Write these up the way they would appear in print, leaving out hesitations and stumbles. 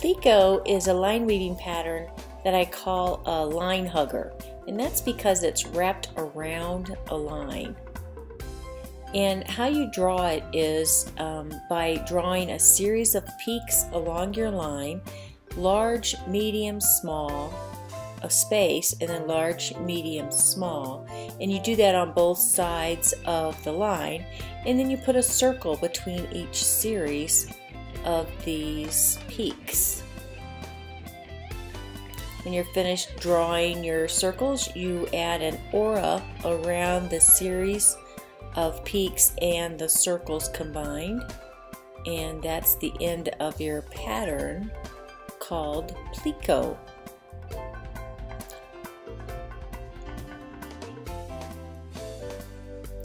Pleaco is a line weaving pattern that I call a line hugger, and that's because it's wrapped around a line. And how you draw it is by drawing a series of peaks along your line, large, medium, small, a space, and then large, medium, small. And you do that on both sides of the line, and then you put a circle between each series of these peaks. When you're finished drawing your circles, you add an aura around the series of peaks and the circles combined, and that's the end of your pattern called Pleaco.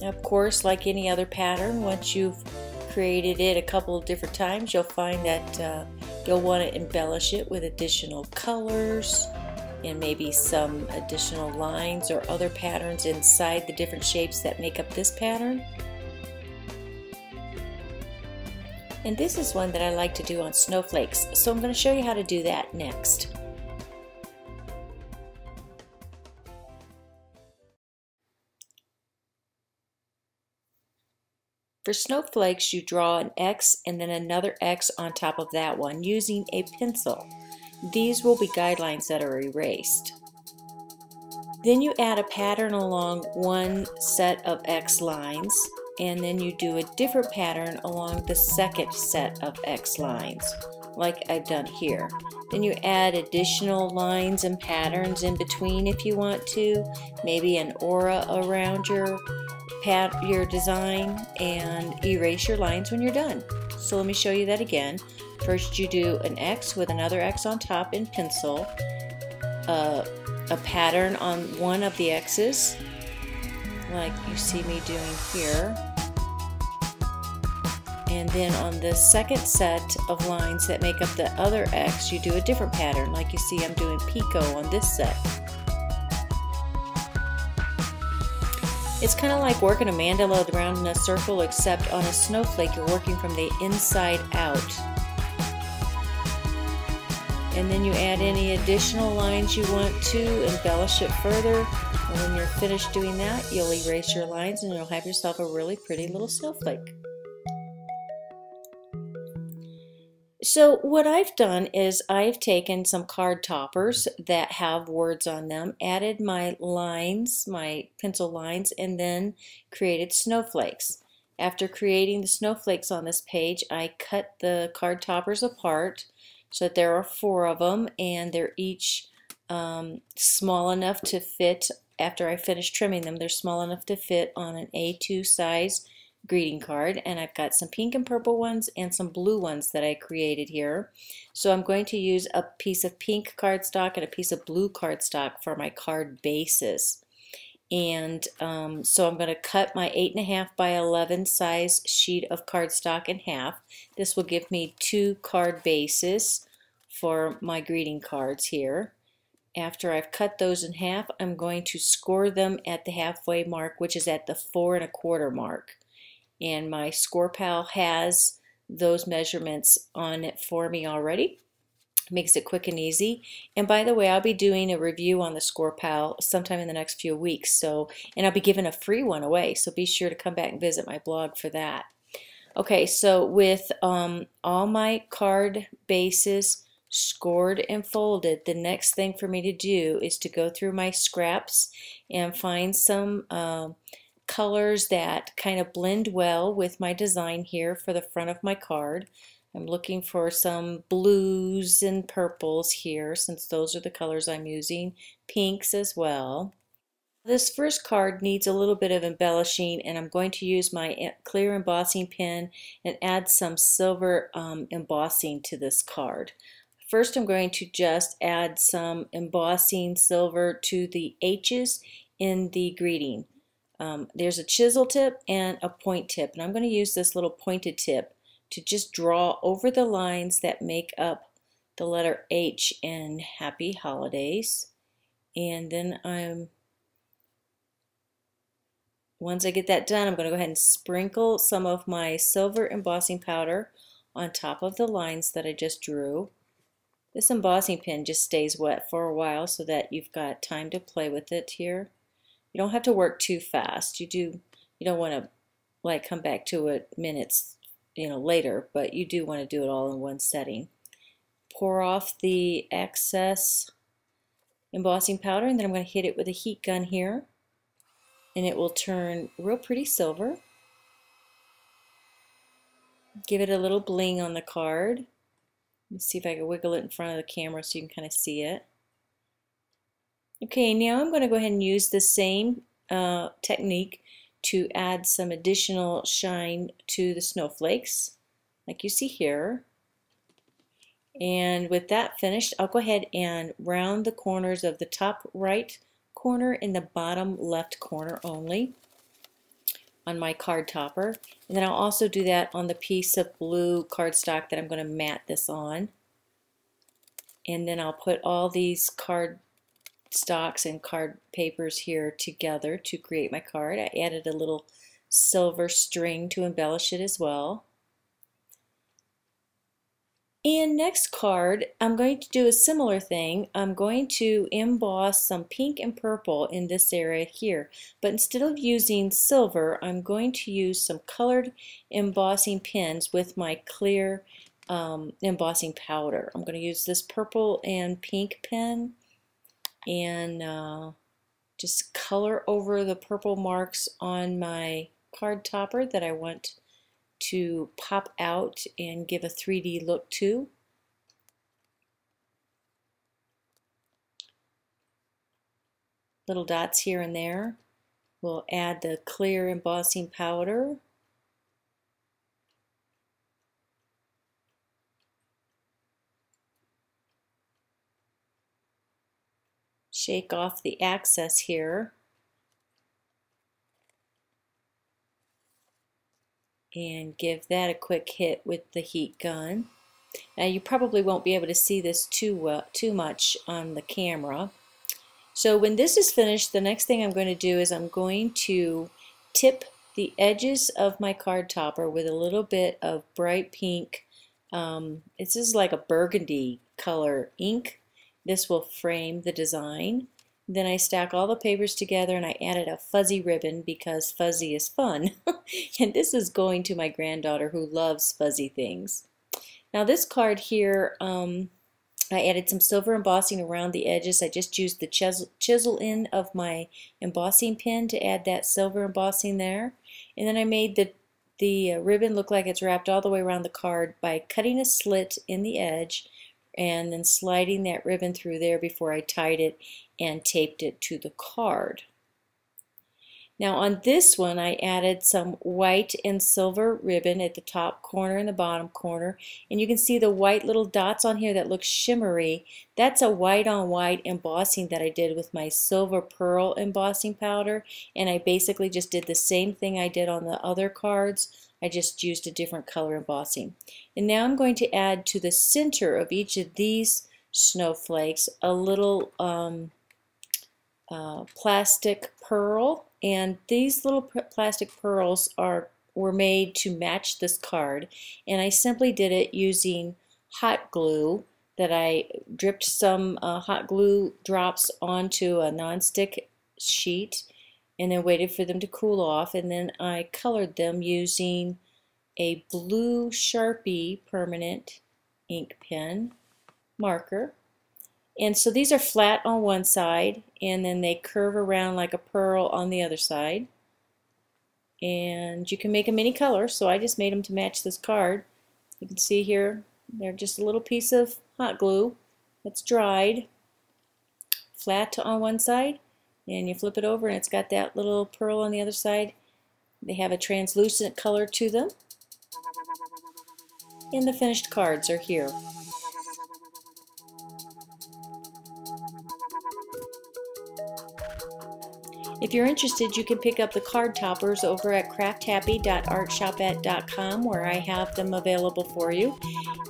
Of course, like any other pattern, once you've created it a couple of different times, you'll find that you'll want to embellish it with additional colors and maybe some additional lines or other patterns inside the different shapes that make up this pattern. And this is one that I like to do on snowflakes, so I'm going to show you how to do that next. For snowflakes, you draw an X and then another X on top of that one using a pencil. These will be guidelines that are erased. Then you add a pattern along one set of X lines, and then you do a different pattern along the second set of X lines, like I've done here. Then you add additional lines and patterns in between if you want to, maybe an aura around your design, and erase your lines when you're done. So let me show you that again. First you do an X with another X on top in pencil, a pattern on one of the X's like you see me doing here, and then on the second set of lines that make up the other X you do a different pattern, like you see I'm doing Pleaco on this set. It's kind of like working a mandala around in a circle, except on a snowflake you're working from the inside out. And then you add any additional lines you want to embellish it further, and when you're finished doing that you'll erase your lines and you'll have yourself a really pretty little snowflake. So what I've done is I've taken some card toppers that have words on them, added my lines, my pencil lines, and then created snowflakes. After creating the snowflakes on this page, I cut the card toppers apart so that there are 4 of them, and they're each small enough to fit. After I finish trimming them, they're small enough to fit on an A2 size greeting card, and I've got some pink and purple ones and some blue ones that I created here. So I'm going to use a piece of pink cardstock and a piece of blue cardstock for my card bases. And so I'm going to cut my 8.5 by 11 size sheet of cardstock in half. This will give me 2 card bases for my greeting cards here. After I've cut those in half, I'm going to score them at the halfway mark, which is at the 4 1/4 mark. And my Score Pal has those measurements on it for me already. Makes it quick and easy. And by the way, I'll be doing a review on the Score Pal sometime in the next few weeks. And I'll be giving a free one away, so be sure to come back and visit my blog for that. Okay, so with all my card bases scored and folded, the next thing for me to do is to go through my scraps and find some colors that kind of blend well with my design here for the front of my card. I'm looking for some blues and purples here, since those are the colors I'm using, pinks as well. This first card needs a little bit of embellishing, and I'm going to use my clear embossing pen and add some silver embossing to this card. First I'm going to just add some embossing silver to the H's in the greeting. There's a chisel tip and a point tip, and I'm going to use this little pointed tip to just draw over the lines that make up the letter H in Happy Holidays. And then once I get that done, I'm going to go ahead and sprinkle some of my silver embossing powder on top of the lines that I just drew. This embossing pen just stays wet for a while so that you've got time to play with it here. You don't have to work too fast. You don't want to like come back to it minutes, later, but you do want to do it all in one setting. Pour off the excess embossing powder, and then I'm going to hit it with a heat gun here, and it will turn real pretty silver. Give it a little bling on the card. Let's see if I can wiggle it in front of the camera so you can kind of see it. Okay, now I'm going to go ahead and use the same technique to add some additional shine to the snowflakes, like you see here. And with that finished, I'll go ahead and round the corners of the top right corner and the bottom left corner only on my card topper. And then I'll also do that on the piece of blue cardstock that I'm going to mat this on. And then I'll put all these card stocks and card papers here together to create my card. I added a little silver string to embellish it as well. And next card, I'm going to do a similar thing. I'm going to emboss some pink and purple in this area here. But instead of using silver, I'm going to use some colored embossing pens with my clear embossing powder. I'm going to use this purple and pink pen and just color over the purple marks on my card topper that I want to pop out and give a 3D look to. Little dots here and there. We'll add the clear embossing powder. Shake off the excess here. And give that a quick hit with the heat gun. Now you probably won't be able to see this too much on the camera. So when this is finished, the next thing I'm going to do is I'm going to tip the edges of my card topper with a little bit of bright pink. This is like a burgundy color ink. This will frame the design. Then I stack all the papers together and I added a fuzzy ribbon because fuzzy is fun. And this is going to my granddaughter who loves fuzzy things. Now this card here, I added some silver embossing around the edges. I just used the chisel end of my embossing pen to add that silver embossing there. And then I made the ribbon look like it's wrapped all the way around the card by cutting a slit in the edge and then sliding that ribbon through there before I tied it and taped it to the card. Now on this one I added some white and silver ribbon at the top corner and the bottom corner, and you can see the white little dots on here that look shimmery. That's a white on white embossing that I did with my silver pearl embossing powder, and I basically just did the same thing I did on the other cards. I just used a different color embossing. And now I'm going to add to the center of each of these snowflakes a little plastic pearl, and these little plastic pearls were made to match this card, and I simply did it using hot glue that I dripped some hot glue drops onto a nonstick sheet and then waited for them to cool off, and then I colored them using a blue Sharpie permanent ink pen marker. And so these are flat on one side and then they curve around like a pearl on the other side. And you can make them any color, so I just made them to match this card. You can see here they're just a little piece of hot glue that's dried, flat on one side, and you flip it over and it's got that little pearl on the other side. They have a translucent color to them. And the finished cards are here. If you're interested, you can pick up the card toppers over at crafthappy.artshopette.com, where I have them available for you.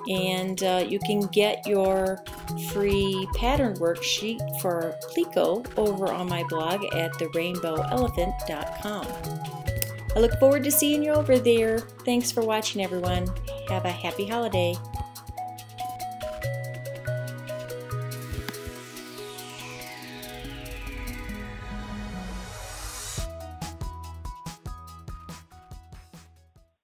And you can get your free pattern worksheet for Pleaco over on my blog at therainbowelephant.com. I look forward to seeing you over there. Thanks for watching, everyone. Have a happy holiday.